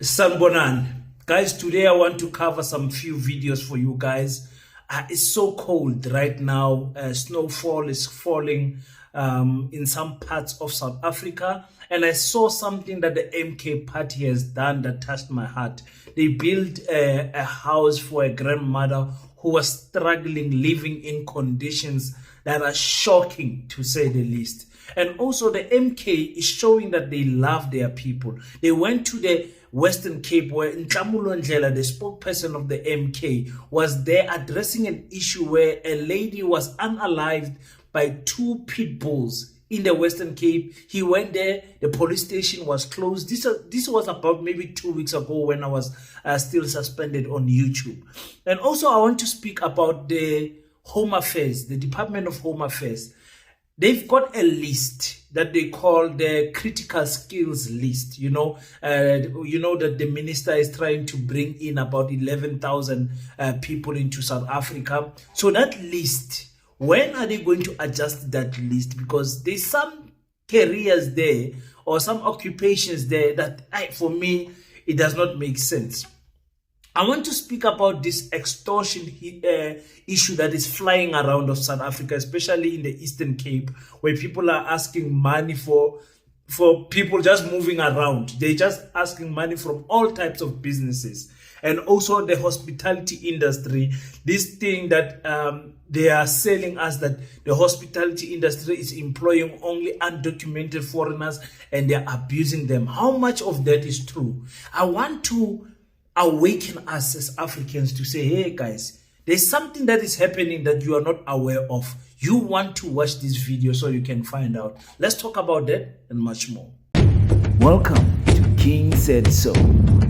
Sanbonan. Guys, today I want to cover some few videos for you guys. It's so cold right now. Snowfall is falling in some parts of South Africa. And I saw something that the MK party has done that touched my heart. They built a house for a grandmother who was struggling, living in conditions that are shocking, to say the least. And also the MK is showing that they love their people. They went to the Western Cape where Nhlamulo Ndlela, the spokesperson of the MK, was there addressing an issue where a lady was unalived by two pit bulls in the Western Cape. He went there, the police station was closed. This was about maybe 2 weeks ago when I was still suspended on YouTube. And also I want to speak about the Home Affairs, the Department of Home Affairs. They've got a list that they call the critical skills list. You know that the minister is trying to bring in about 11,000 people into South Africa. So that list, when are they going to adjust that list? Because there's some careers there or some occupations there that, for me, it does not make sense. I want to speak about this extortion issue that is flying around of South Africa, especially in the Eastern Cape, where people are asking money for people just moving around. They're just asking money from all types of businesses. And also the hospitality industry, this thing that they are selling us, that the hospitality industry is employing only undocumented foreigners and they're abusing them. How much of that is true? I want to awaken us as Africans to say, hey guys, there's something that is happening that you are not aware of. You want to watch this video so you can find out. Let's talk about that and much more. Welcome to King Said So,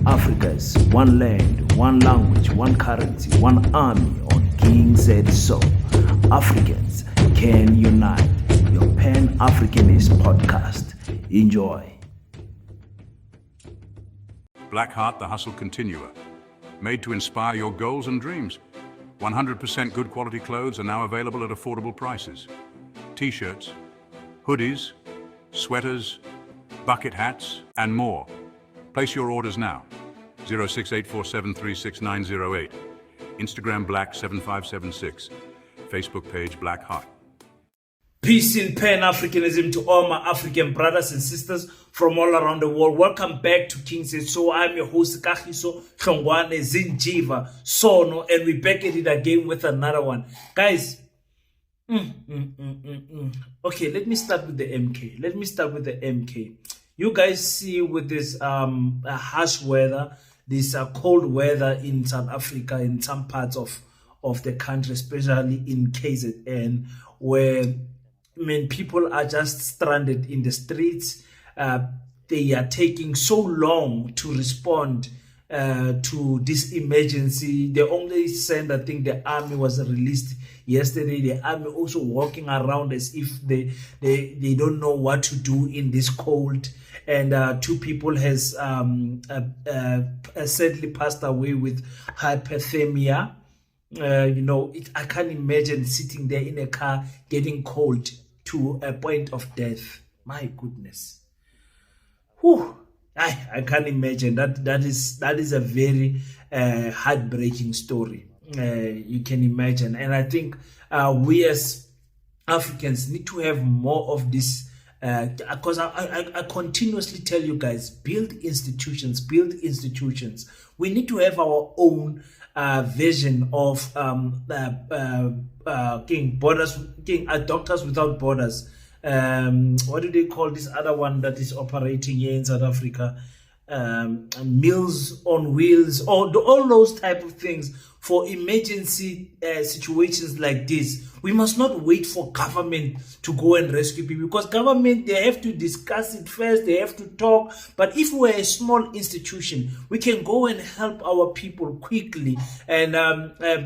Africa's one land, one language, one currency, one army on King Said So. Africans can unite. Your Pan-Africanist podcast. Enjoy. Blackheart, the Hustle Continuer. Made to inspire your goals and dreams. 100% good quality clothes are now available at affordable prices. T-shirts, hoodies, sweaters, bucket hats, and more. Place your orders now. 06847366908. Instagram Black7576. Facebook page Blackheart. Peace in Pan-Africanism to all my African brothers and sisters from all around the world. Welcome back to King Said So. I'm your host, Kagiso Hlongwane Zinjiva Sono, and we're back at it again with another one. Guys, okay, let me start with the MK. You guys see with this harsh weather, this cold weather in South Africa, in some parts of the country, especially in KZN, where people are just stranded in the streets. They are taking so long to respond to this emergency. They only sent, I think the army was released yesterday. The army also walking around as if they don't know what to do in this cold. And two people has sadly passed away with hypothermia. I can't imagine sitting there in a car getting cold to a point of death. My goodness. Whew. I can't imagine. That is a very heartbreaking story. You can imagine. And I think we as Africans need to have more of this, because I continuously tell you guys, build institutions. We need to have our own vision of Doctors Without Borders. What do they call this other one that is operating here in South Africa? Meals on Wheels, all those type of things for emergency situations like this. We must not wait for government to go and rescue people, because government, they have to discuss it first, they have to talk. But if we're a small institution, we can go and help our people quickly and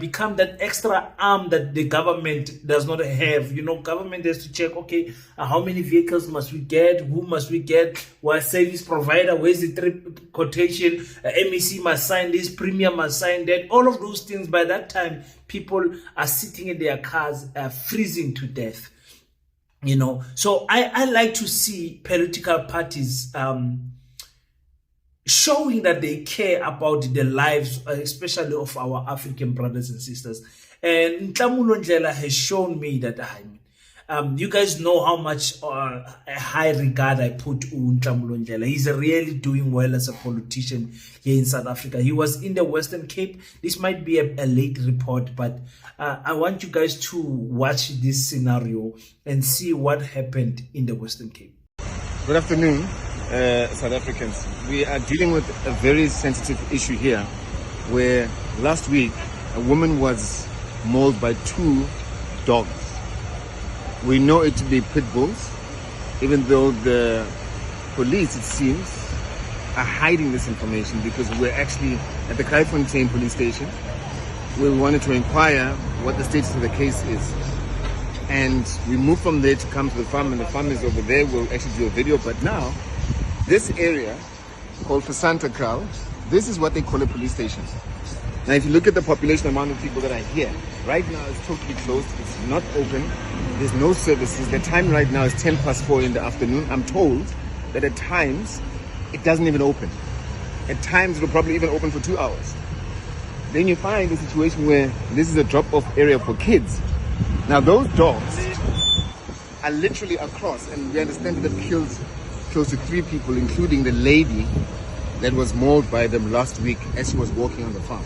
become that extra arm that the government does not have. Government has to check, okay, how many vehicles must we get, who must we get, what service provider, where's the trip quotation, MEC must sign this, Premier must sign that, all of those things. By that time, people are sitting in their cars freezing to death. So I like to see political parties showing that they care about the lives, especially of our African brothers and sisters. And Nhlamulo Ndlela has shown me that you guys know how much a high regard I put on Nhlamulo Ndlela. He's really doing well as a politician here in South Africa. He was in the Western Cape. This might be a late report, but I want you guys to watch this scenario and see what happened in the Western Cape. Good afternoon, South Africans. We are dealing with a very sensitive issue here, where last week a woman was mauled by 2 dogs. We know it to be pit bulls, even though the police, it seems, are hiding this information, because we're actually at the Kraaifontein police station where we wanted to inquire what the status of the case is. And we moved from there to come to the farm, and the farm is over there. We'll actually do a video. But now, this area called Santa Kraal, this is what they call a police station. Now, if you look at the population amount of people that are here, right now it's totally closed. It's not open. There's no services. The time right now is 4:10 in the afternoon. I'm told that at times it doesn't even open. At times it'll probably even open for 2 hours. Then you find a situation where this is a drop-off area for kids. Now those dogs are literally across, and we understand that they've killed close to 3 people, including the lady that was mauled by them last week as she was walking on the farm.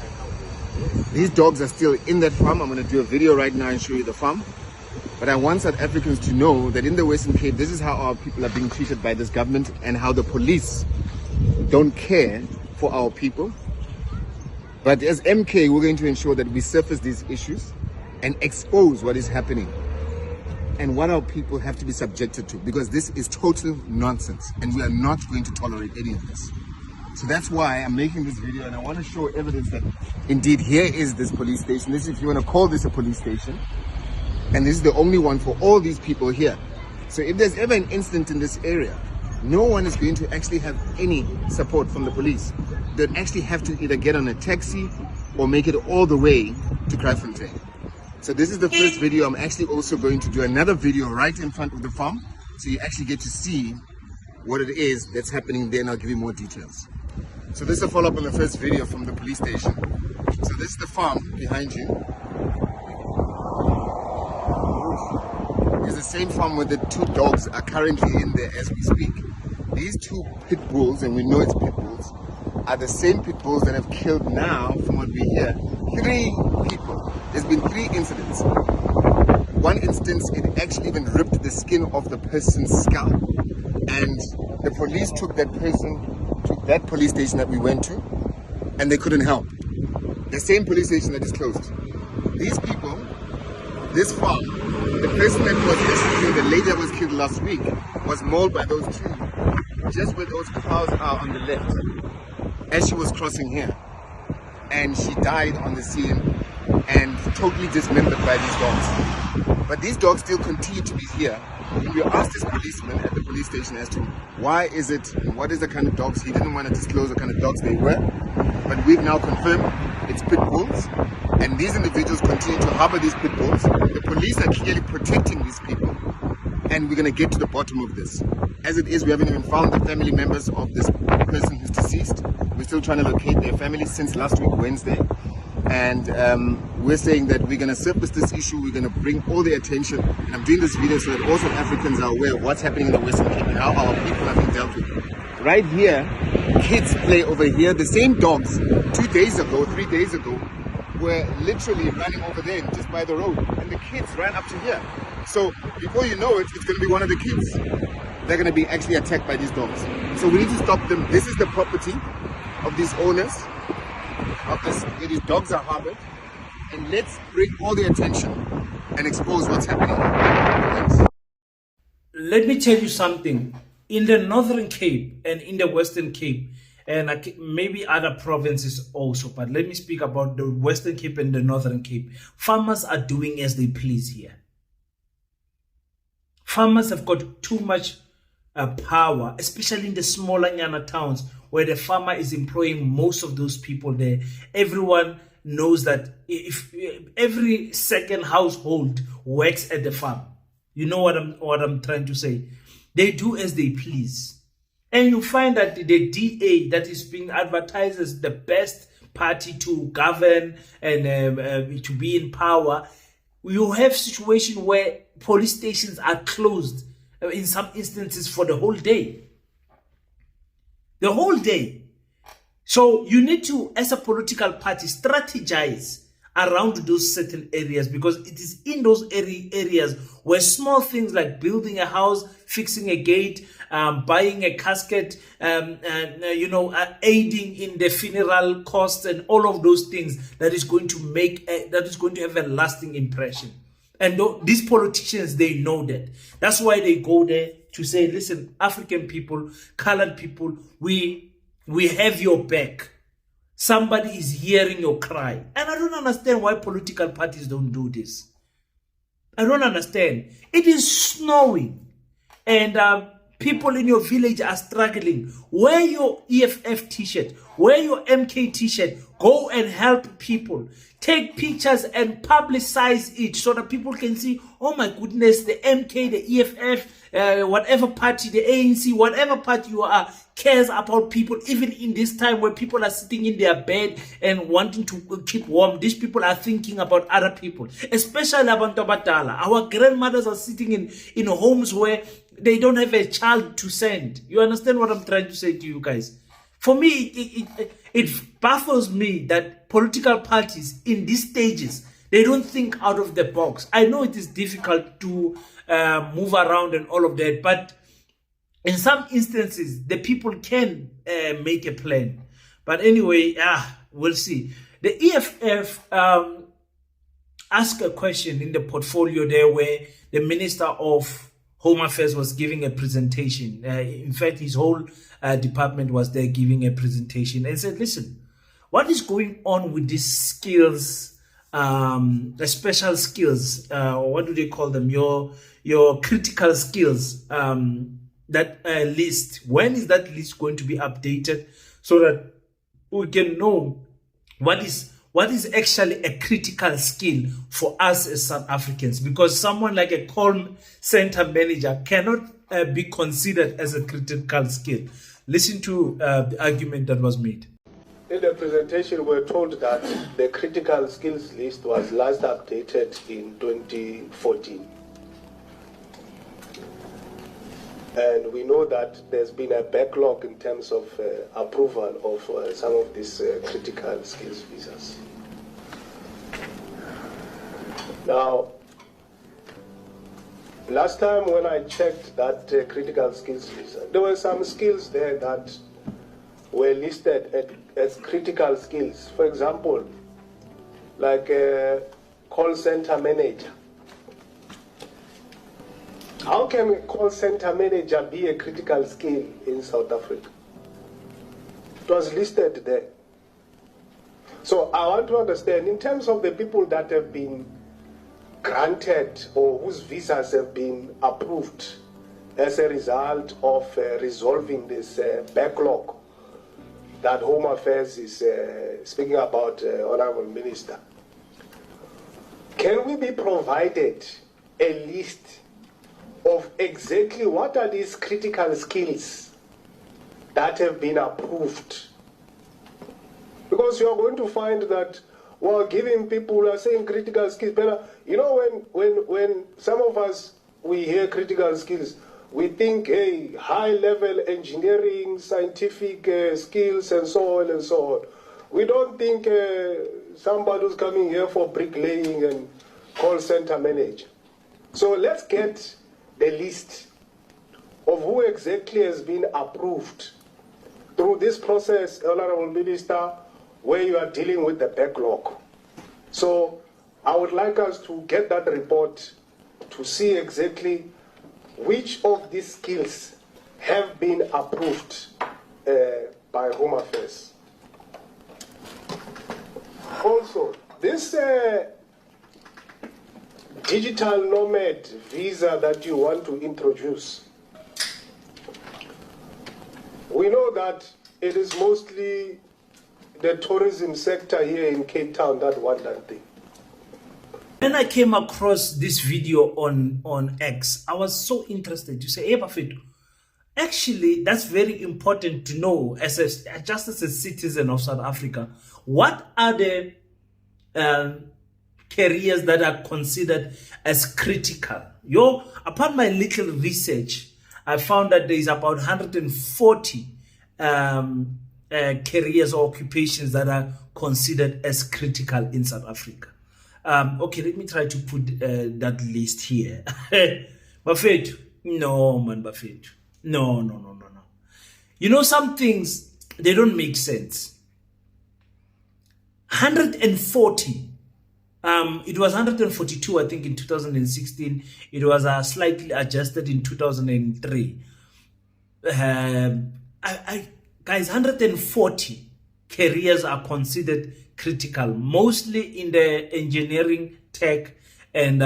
These dogs are still in that farm. I'm going to do a video right now and show you the farm. But I want South Africans to know that in the Western Cape, this is how our people are being treated by this government, and how the police don't care for our people. But as MK, we're going to ensure that we surface these issues and expose what is happening and what our people have to be subjected to, because this is total nonsense and we are not going to tolerate any of this. So that's why I'm making this video, and I want to show evidence that indeed here is this police station. This, if you want to call this a police station, and this is the only one for all these people here. So if there's ever an incident in this area, no one is going to actually have any support from the police. They'd actually have to either get on a taxi or make it all the way to Kraaifontein. So this is the first video. I'm actually also going to do another video right in front of the farm, so you actually get to see what it is that's happening there, and I'll give you more details. So this is a follow-up on the first video from the police station. So this is the farm behind you. It's the same farm where the 2 dogs are currently in there as we speak. These 2 pit bulls, and we know it's pit bulls, are the same pit bulls that have killed now, from what we hear, 3 people. There's been 3 incidents. One instance, it actually even ripped the skin off the person's skull. And the police took that person to that police station that we went to, and they couldn't help. The same police station that is closed. These people, this farm, the person that was rescued, the lady that was killed last week, was mauled by those 2, just where those cows are on the left, as she was crossing here. And she died on the scene and totally dismembered by these dogs. But these dogs still continue to be here. When we asked this policeman at the police station as to why is it, and what is the kind of dogs, he didn't want to disclose what kind of dogs they were. But we've now confirmed it's pit bulls, and these individuals continue to harbor these pit bulls. The police are clearly protecting these people, and we're going to get to the bottom of this. As it is, we haven't even found the family members of this person who's deceased. We're still trying to locate their family since last week, Wednesday. And we're saying that we're going to surface this issue, we're going to bring all the attention, and I'm doing this video so that also Africans are aware of what's happening in the Western Cape and how our people are being dealt with. Right here, kids play over here. The same dogs 2 days ago, 3 days ago, were literally running over there just by the road, and the kids ran up to here. So before you know it, it's going to be one of the kids. They're going to be actually attacked by these dogs. So we need to stop them. This is the property of these owners, of this, where these dogs are harbored, and let's bring all the attention and expose what's happening. Thanks. Let me tell you something. In the Northern Cape and in the Western Cape, and maybe other provinces also, but let me speak about the Western Cape and the Northern Cape. Farmers are doing as they please here. Farmers have got too much power, especially in the smaller Nyana towns where the farmer is employing most of those people there. Everyone knows that if every second household works at the farm. You know what I'm trying to say? They do as they please. and you find that the DA that is being advertised as the best party to govern and to be in power, you have situation where police stations are closed in some instances for the whole day. The whole day. So you need to, as a political party, strategize around those certain areas, because it is in those areas where small things like building a house, fixing a gate, buying a casket, and aiding in the funeral costs and all of those things that is going to have a lasting impression. And these politicians, they know that. That's why they go there to say, listen, African people, colored people, we have your back. Somebody is hearing your cry. And I don't understand why political parties don't do this. I don't understand. It is snowing. And people in your village are struggling. Wear your EFF t-shirt. Wear your MK t-shirt. Go and help people. Take pictures and publicize it so that people can see, oh my goodness, the MK, the EFF, whatever party, the ANC, whatever party you are, cares about people, even in this time where people are sitting in their bed and wanting to keep warm. These people are thinking about other people, especially abantu abadala. Our grandmothers are sitting in homes where they don't have a child to send. You understand what I'm trying to say to you guys? For me, it baffles me that political parties in these stages, they don't think out of the box. I know it is difficult to move around and all of that, but in some instances, the people can make a plan. But anyway, we'll see. The EFF asked a question in the portfolio there where the Minister of Home Affairs was giving a presentation. In fact, his whole department was there giving a presentation and said, listen, what is going on with these skills, the special skills, what do they call them? Your critical skills, that list. When is that list going to be updated so that we can know what is actually a critical skill for us as South Africans? Because someone like a call center manager cannot be considered as a critical skill. Listen to the argument that was made. In the presentation, we were told that the critical skills list was last updated in 2014. And we know that there's been a backlog in terms of approval of some of these critical skills visas. Now, last time when I checked that critical skills visa, there were some skills there that were listed as critical skills. For example, like a call center manager. How can a call center manager be a critical skill in South Africa? It was listed there. So I want to understand, in terms of the people that have been granted or whose visas have been approved as a result of resolving this backlog that Home Affairs is speaking about, Honorable Minister, can we be provided a list of exactly what are these critical skills that have been approved? Because you are going to find that while giving people are saying critical skills, but you know, when some of us, we hear critical skills, we think, hey, high-level engineering, scientific skills, and so on and so on. We don't think somebody who's coming here for bricklaying and call center manager. So let's get the list of who exactly has been approved through this process, Honorable Minister, where you are dealing with the backlog. So I would like us to get that report to see exactly which of these skills have been approved by Home Affairs. Also, this digital nomad visa that you want to introduce, we know that it is mostly the tourism sector here in Cape Town that want that thing. When I came across this video on X, I was so interested to say, hey, Bafetu, Actually, that's very important to know just as a citizen of South Africa. What are the careers that are considered as critical? Upon my little research, I found that there is about 140 careers or occupations that are considered as critical in South Africa. Okay, let me try to put that list here. Bafethu, no man, Bafethu. No. You know, some things, they don't make sense. 140. It was 142, I think, in 2016. It was slightly adjusted in 2003. Guys, 140 careers are considered critical, mostly in the engineering, tech, and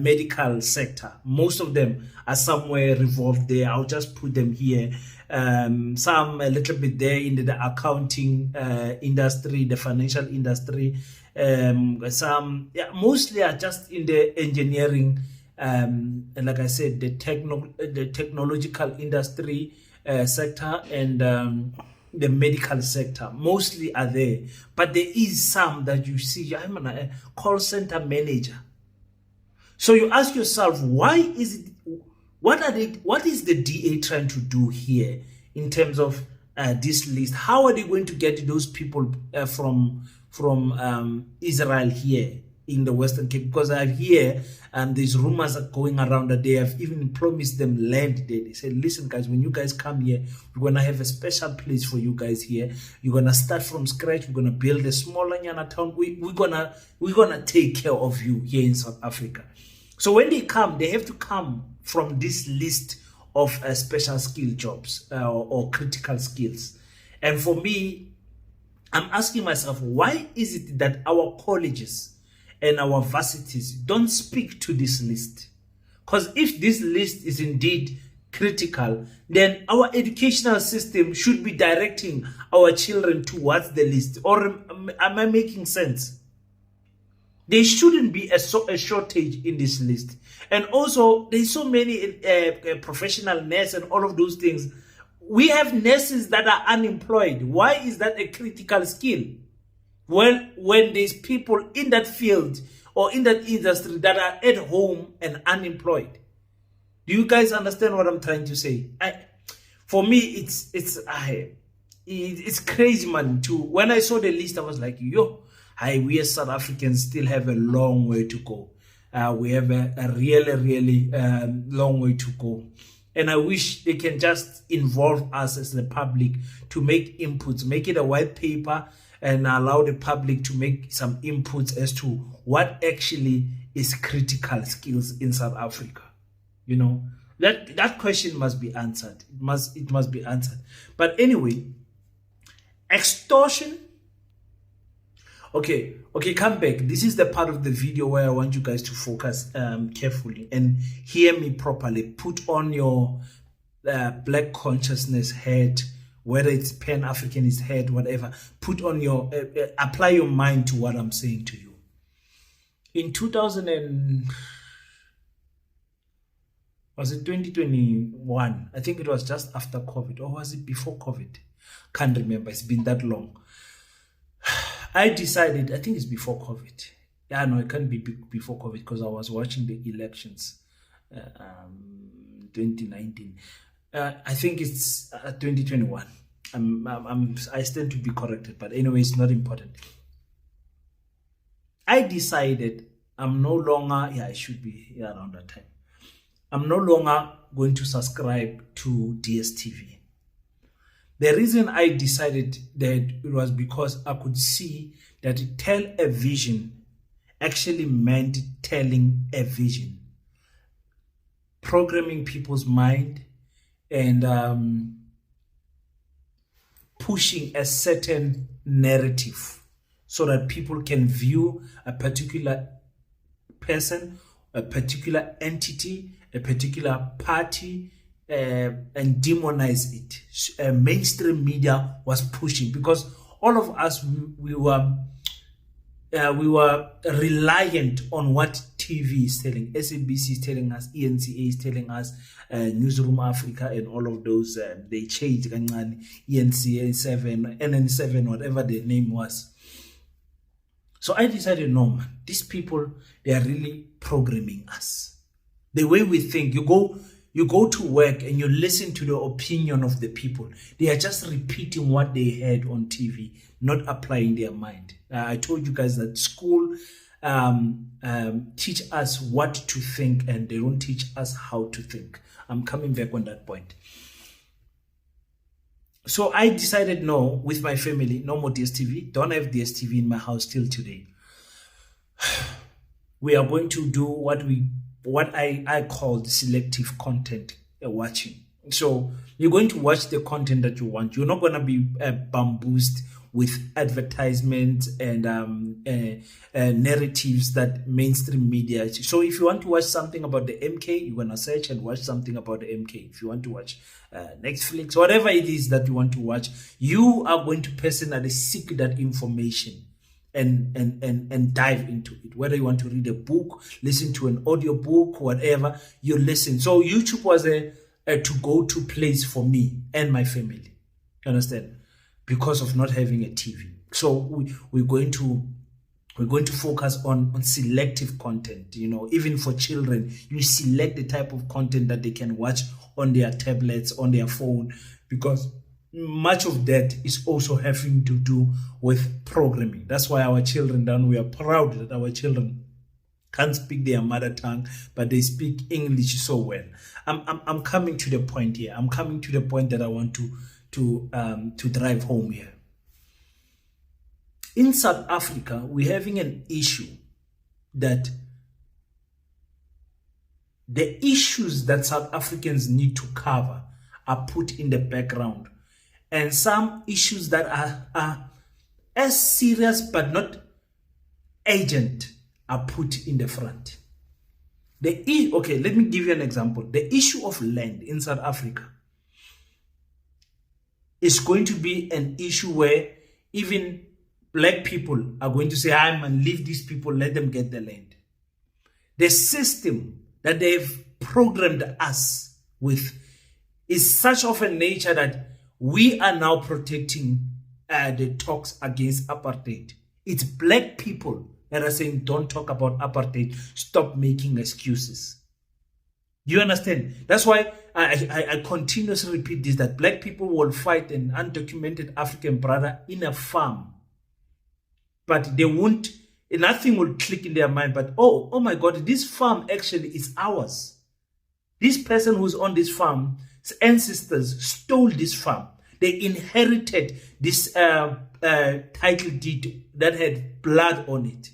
medical sector. Most of them are somewhere revolved there. I'll just put them here. Some a little bit there in the accounting industry, the financial industry. Some, mostly are just in the engineering, and like I said, the technological industry sector, and the medical sector. Mostly are there, but there is some that you see. I'm a call center manager. So you ask yourself, why is it? What is the DA trying to do here in terms of this list? How are they going to get those people from Israel here in the Western Cape? Because I hear there's rumors are going around that they have even promised them land there. They said, listen guys, when you guys come here, we're gonna have a special place for you guys here. You're gonna start from scratch. We're gonna build a smaller Nyana town. We're gonna take care of you here in South Africa. So when they come, they have to come from this list of special skill jobs or critical skills. And for me, I'm asking myself, why is it that our colleges and our varsities don't speak to this list? Because if this list is indeed critical, then our educational system should be directing our children towards the list. Or am I making sense? There shouldn't be a shortage in this list. And also, there's so many professional nurses and all of those things. We have nurses that are unemployed. Why is that a critical skill? Well, when there's people in that field or in that industry that are at home and unemployed. Do you guys understand what I'm trying to say? For me, it's crazy, man. When I saw the list, I was like, we as South Africans still have a long way to go. We have a really long way to go. And I wish they can just involve us as the public to make inputs, make it a white paper, and allow the public to make some inputs as to what actually is critical skills in South Africa. You know, that question must be answered. It must be answered. But anyway, extortion. Okay, come back. This is the part of the video where I want you guys to focus carefully and hear me properly. Put on your black consciousness head, whether it's Pan-Africanist head, whatever. Put on your, apply your mind to what I'm saying to you. In 2021? I think it was just after COVID, or was it before COVID? Can't remember. It's been that long. I decided, I think it's before COVID. Yeah, no, it can't be before COVID because I was watching the elections, 2019. I think it's 2021. I stand to be corrected, but anyway, it's not important. I decided I'm no longer, it should be around that time. I'm no longer going to subscribe to DSTV. The reason I decided that it was because I could see that tell a vision actually meant telling a vision, programming people's mind and pushing a certain narrative so that people can view a particular person, a particular entity, a particular party, and demonize it. Mainstream media was pushing because all of us we were reliant on what TV is telling, SABC is telling us, ENCA is telling us, Newsroom Africa and all of those, they changed ENCA 7, NN7, whatever the name was. So I decided, no, man, these people, they are really programming us. The way we think, you go to work and you listen to the opinion of the people. They are just repeating what they heard on TV, not applying their mind. I told you guys that school teach us what to think and they don't teach us how to think. I'm coming back on that point. So I decided, no, with my family, no more DSTV. Don't have DSTV in my house till today. We are going to do what I call selective content watching. So you're going to watch the content that you want. You're not going to be bamboozled with advertisements and narratives that mainstream media. So if you want to watch something about the MK, you're going to search and watch something about the MK. If you want to watch Netflix, whatever it is that you want to watch, you are going to personally seek that information and dive into it. Whether you want to read a book, listen to an audio book, whatever, you listen. So YouTube was a to-go-to place for me and my family. You understand? Because of not having a TV. So we're going to focus on selective content. You know, even for children, you select the type of content that they can watch on their tablets, on their phone, because much of that is also having to do with programming. That's why our children, we are proud that our children can't speak their mother tongue, but they speak English so well. I'm coming to the point here. I'm coming to the point that I want to drive home here. In South Africa, we're having an issue that the issues that South Africans need to cover are put in the background, and some issues that are as serious but not urgent are put in the front. Okay, let me give you an example. The issue of land in South Africa is going to be an issue where even black people are going to say, man, leave these people, let them get the land. The system that they've programmed us with is such of a nature that we are now protecting the talks against apartheid. It's black people that are saying, don't talk about apartheid, stop making excuses. You understand? That's why I continuously repeat this, that black people will fight an undocumented African brother in a farm, but they won't, nothing will click in their mind, but oh my God, this farm actually is ours. This person who's on this farm, his ancestors stole this farm. They inherited this title deed that had blood on it.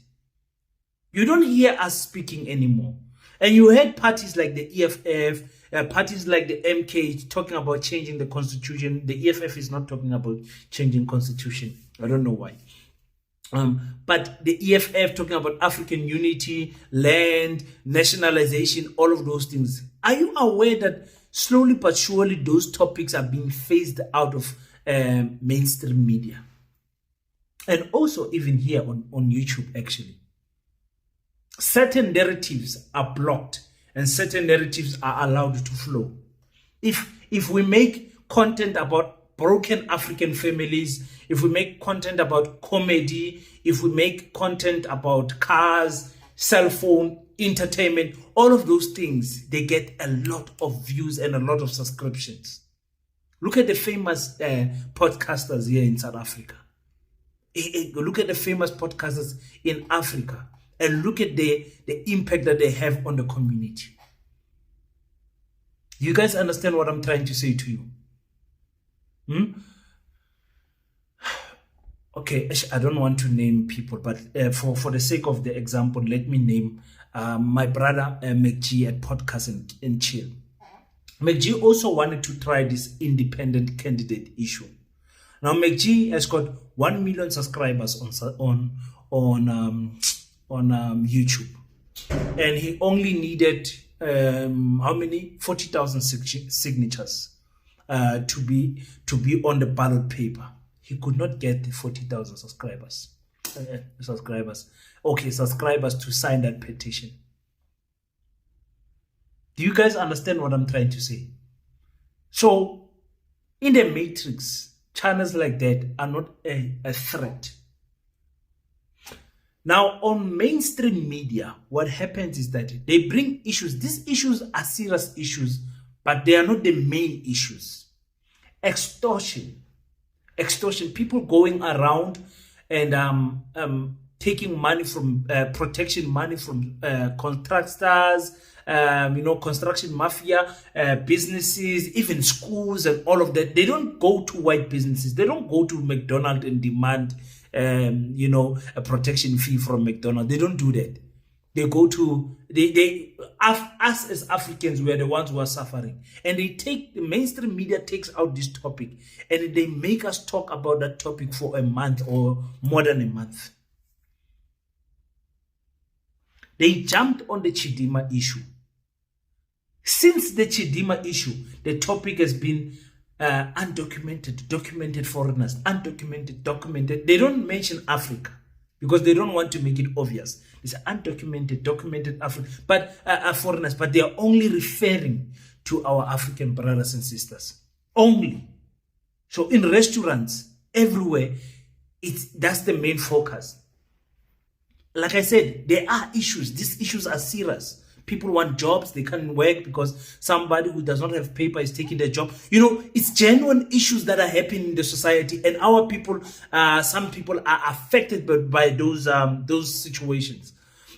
You don't hear us speaking anymore. And you heard parties like the EFF, parties like the MK talking about changing the constitution. The EFF is not talking about changing constitution. I don't know why. But the EFF talking about African unity, land, nationalization, all of those things. Are you aware that slowly but surely those topics are being phased out of mainstream media? And also even here on YouTube, actually. Certain narratives are blocked and certain narratives are allowed to flow. If we make content about broken African families, if we make content about comedy, if we make content about cars, cell phone, entertainment, all of those things, they get a lot of views and a lot of subscriptions. Look at the famous podcasters here in South Africa. Look at the famous podcasters in Africa. And look at the impact that they have on the community. You guys understand what I'm trying to say to you? Okay, I don't want to name people, but for the sake of the example, let me name my brother McG at Podcast and Chill. McG also wanted to try this independent candidate issue. Now McG has got 1 million subscribers on YouTube, and he only needed how many 40,000 signatures to be on the ballot paper. He could not get the 40,000 subscribers to sign that petition. Do you guys understand what I'm trying to say? So, in the matrix, channels like that are not a threat. Now, on mainstream media, what happens is that they bring issues. These issues are serious issues, but they are not the main issues. Extortion, people going around and taking money from protection money from contractors, construction mafia, businesses, even schools and all of that. They don't go to white businesses. They don't go to McDonald's and demand a protection fee from McDonald's. They don't do that. They go to us as Africans, we are the ones who are suffering, and the mainstream media takes out this topic and they make us talk about that topic for a month or more than a month. They jumped on the Chidima issue. Since the Chidima issue, the topic has been undocumented, documented foreigners, undocumented, documented. They don't mention Africa because they don't want to make it obvious. It's undocumented, documented Africa, but foreigners, but they are only referring to our African brothers and sisters. Only. So in restaurants, everywhere, that's the main focus. Like I said, there are issues. These issues are serious. People want jobs, they can't work because somebody who does not have paper is taking their job. It's genuine issues that are happening in the society, and our people, some people are affected by those situations.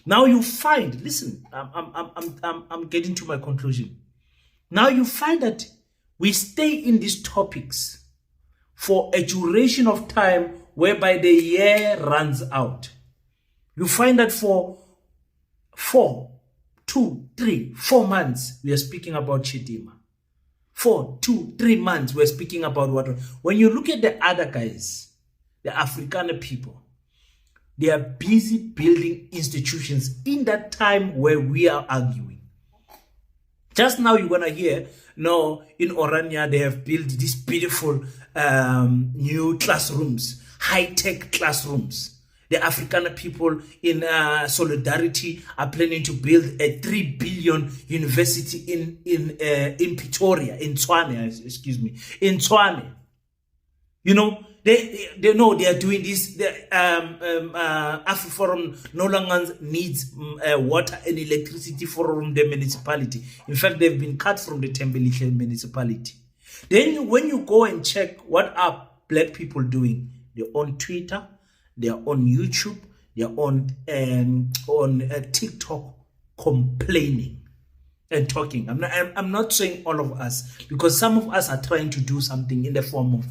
Now you find, listen, I'm getting to my conclusion. Now you find that we stay in these topics for a duration of time whereby the year runs out. You find that for 4 months, we are speaking about Chidima. 2-3 months, we're speaking about what. When you look at the other guys, the African people, they are busy building institutions in that time where we are arguing. Just now, you're going to hear, no, in Orania, they have built these beautiful new classrooms, high-tech classrooms. The African people in solidarity are planning to build a 3 billion university in Pretoria, in Tshwane, in Tshwane. They know they are doing this. The AfriForum no longer needs water and electricity from the municipality. In fact, they've been cut from the Tembelihle municipality. Then when you go and check what are black people doing, they're on Twitter, they are on YouTube, they are on TikTok complaining and talking. I'm not saying all of us, because some of us are trying to do something in the form of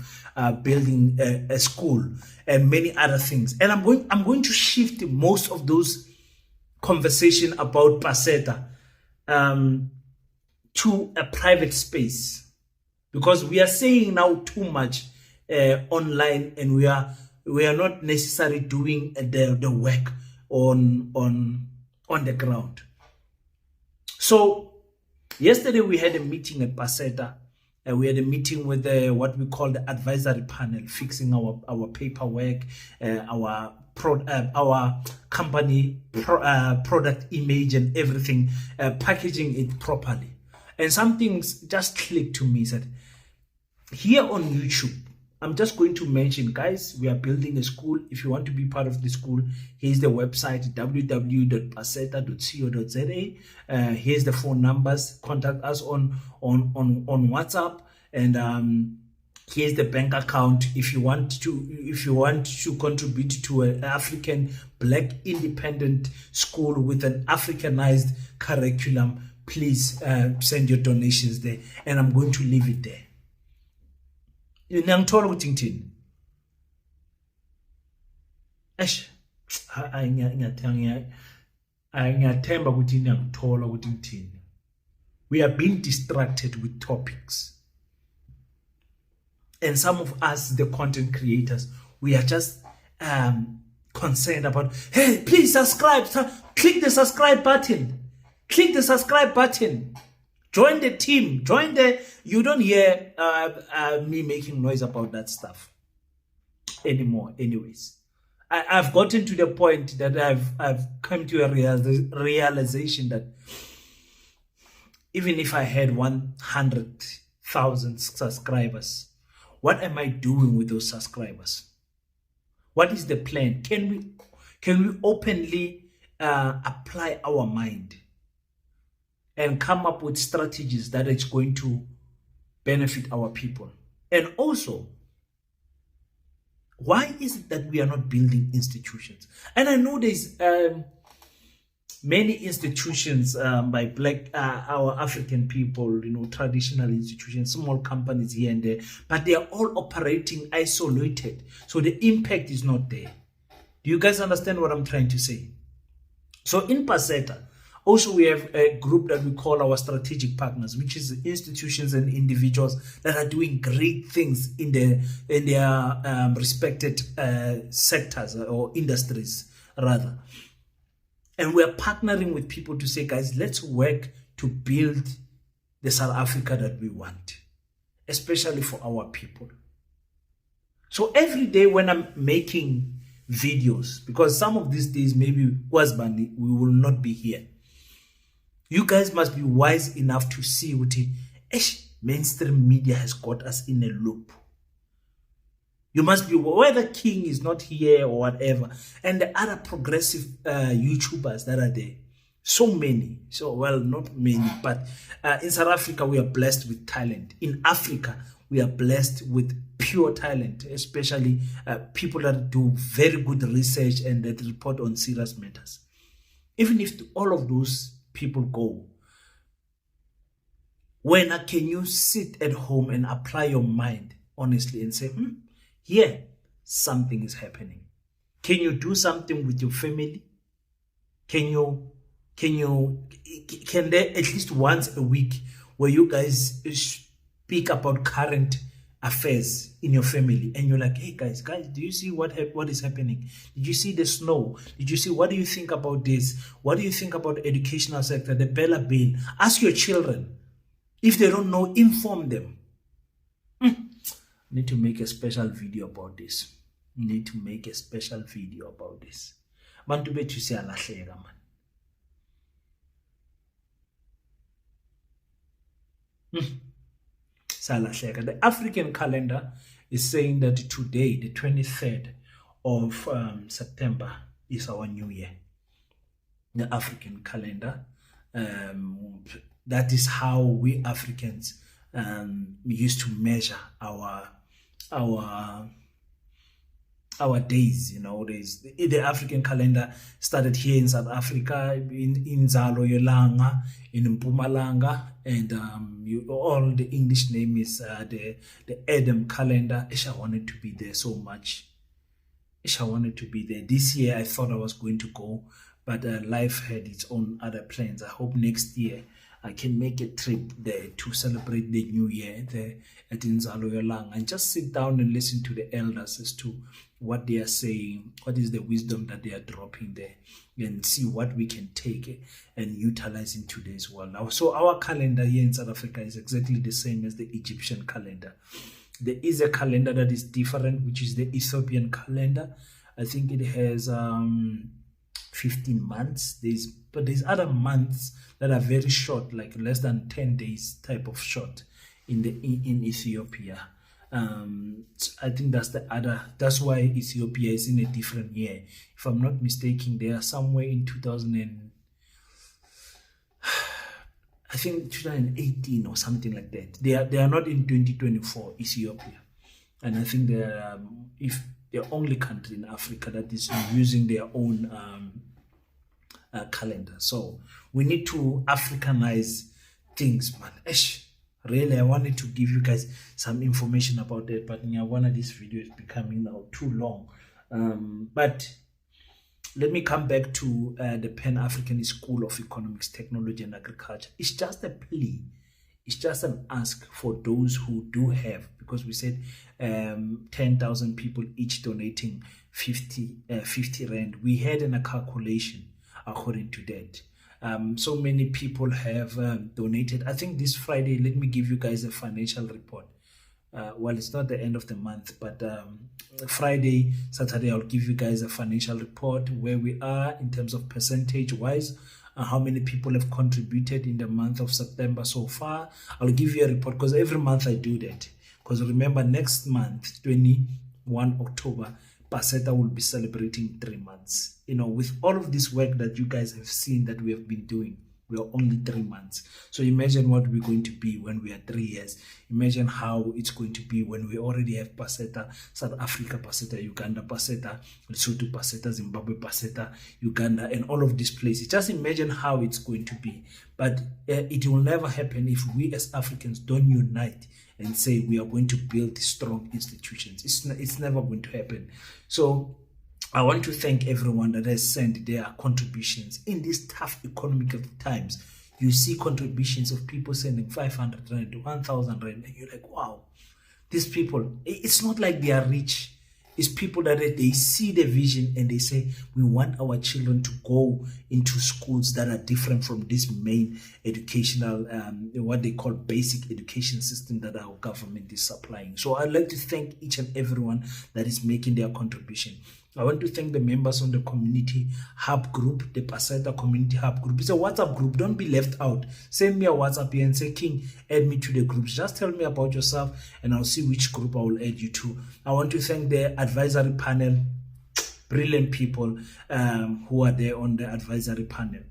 building a school and many other things. And I'm going to shift most of those conversation about Petta to a private space, because we are saying now too much online, and we are not necessarily doing the work on the ground. So yesterday we had a meeting at Petta. We had a meeting with what we call the advisory panel, fixing our paperwork, our company product image and everything, packaging it properly. And some things just clicked to me. That here on YouTube, I'm just going to mention, guys, we are building a school. If you want to be part of the school, here's the website, www.paceta.co.za. Here's the phone numbers. Contact us on WhatsApp, and here's the bank account. If you want to contribute to an African Black independent school with an Africanized curriculum, please send your donations there, and I'm going to leave it there. Ngiyangithola ukuthi ngithini? Ngiyathemba ukuthi ngiyangithola ukuthi ngithini. We are being distracted with topics. And some of us, the content creators, we are just concerned about, hey, please subscribe. Click the subscribe button. Click the subscribe button. Join the team. You don't hear me making noise about that stuff anymore. Anyways, I've gotten to the point that I've come to a realization that even if I had 100,000 subscribers, what am I doing with those subscribers? What is the plan? Can we openly apply our mind and come up with strategies that is going to benefit our people? And also, why is it that we are not building institutions? And I know there's many institutions by our African people, traditional institutions, small companies here and there, but they are all operating isolated. So the impact is not there. Do you guys understand what I'm trying to say? So in Petta, also we have a group that we call our strategic partners, which is institutions and individuals that are doing great things in their respected sectors or industries rather. And we're partnering with people to say, guys, let's work to build the South Africa that we want, especially for our people. So every day when I'm making videos, because some of these days maybe we will not be here, you guys must be wise enough to see what mainstream media has got us in a loop. You must be, whether King is not here or whatever, and the other progressive YouTubers that are there. So many. So, well, not many, but in South Africa, we are blessed with talent. In Africa, we are blessed with pure talent, especially people that do very good research and that report on serious matters. Even if all of those people go, when can you sit at home and apply your mind honestly and say, here, something is happening? Can you do something with your family? Can there at least once a week where you guys speak about current affairs in your family and you're like, hey guys, do you see what is happening? Did you see the snow? Did you see, what do you think about this? What do you think about the educational sector, the Bella Bill? Ask your children. If they don't know, inform them. Need to make a special video about this. Bantu bethu siyalahleka man. The African calendar is saying that today, the 23rd of September, is our new year. The African calendar. That is how we Africans used to measure our days. The African calendar started here in South Africa, in Zalo Yolanga, in Mpumalanga, and all the English name is the Adam calendar. I wanted to be there so much. I wanted to be there. This year I thought I was going to go, but life had its own other plans. I hope next year I can make a trip there to celebrate the new year there at Inzalo Yolanga and just sit down and listen to the elders as to what they are saying, what is the wisdom that they are dropping there, and see what we can take and utilize in today's world. Now, so our calendar here in South Africa is exactly the same as the Egyptian calendar. There is a calendar that is different, which is the Ethiopian calendar. I think it has 15 months. But there's other months that are very short, like less than 10 days type of short in Ethiopia. I think that's why Ethiopia is in a different year. If I'm not mistaken, they are somewhere in 2018 or something like that. They are not in 2024, Ethiopia. And I think they're the only country in Africa that is using their own calendar. So we need to Africanize things, man. Really, I wanted to give you guys some information about that, but one of these videos is becoming now too long. But let me come back to the Pan-African School of Economics, Technology and Agriculture. It's just a plea. It's just an ask for those who do have, because we said 10,000 people each donating 50 Rand. We had a calculation according to that. So many people have donated. I think this Friday, let me give you guys a financial report. Well, it's not the end of the month, but Friday, Saturday, I'll give you guys a financial report where we are in terms of percentage wise how many people have contributed in the month of September so far. I'll give you a report because every month I do that. Because remember, next month, 21 October, Petta will be celebrating 3 months. You know, with all of this work that you guys have seen that we have been doing, we are only 3 months. So imagine what we're going to be when we are 3 years. Imagine how it's going to be when we already have Petta, South Africa Petta, Uganda Petta, Lesotho Petta, Zimbabwe Petta, Uganda, and all of these places. Just imagine how it's going to be. But it will never happen if we as Africans don't unite and say we are going to build strong institutions. It's never going to happen. So I want to thank everyone that has sent their contributions in these tough economical times. You see contributions of people sending 500 rand, 1,000 rand, and you're like, wow, these people, it's not like they are rich. It's people that they see the vision and they say, we want our children to go into schools that are different from this main educational, what they call basic education system that our government is supplying. So I'd like to thank each and everyone that is making their contribution. I want to thank the members on the community hub group, the Petta community hub group. It's a WhatsApp group. Don't be left out. Send me a WhatsApp here and say, King, add me to the groups. Just tell me about yourself and I'll see which group I will add you to. I want to thank the advisory panel, brilliant people who are there on the advisory panel.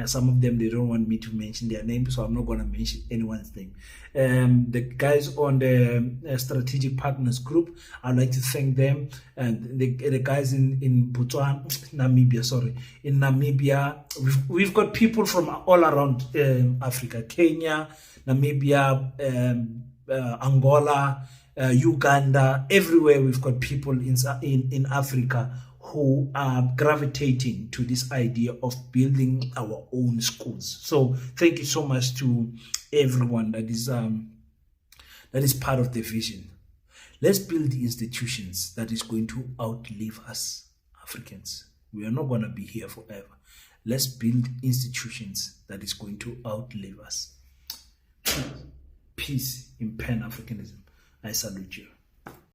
Some of them, they don't want me to mention their names, so I'm not going to mention anyone's name. The guys on the strategic partners group, I'd like to thank them. And the guys in Namibia, in Namibia, we've got people from all around Africa, Kenya, Namibia, Angola, Uganda, everywhere. We've got people in Africa who are gravitating to this idea of building our own schools. So thank you so much to everyone that is part of the vision. Let's build the institutions that is going to outlive us Africans. We are not going to be here forever. Let's build institutions that is going to outlive us. Peace in Pan-Africanism. I salute you.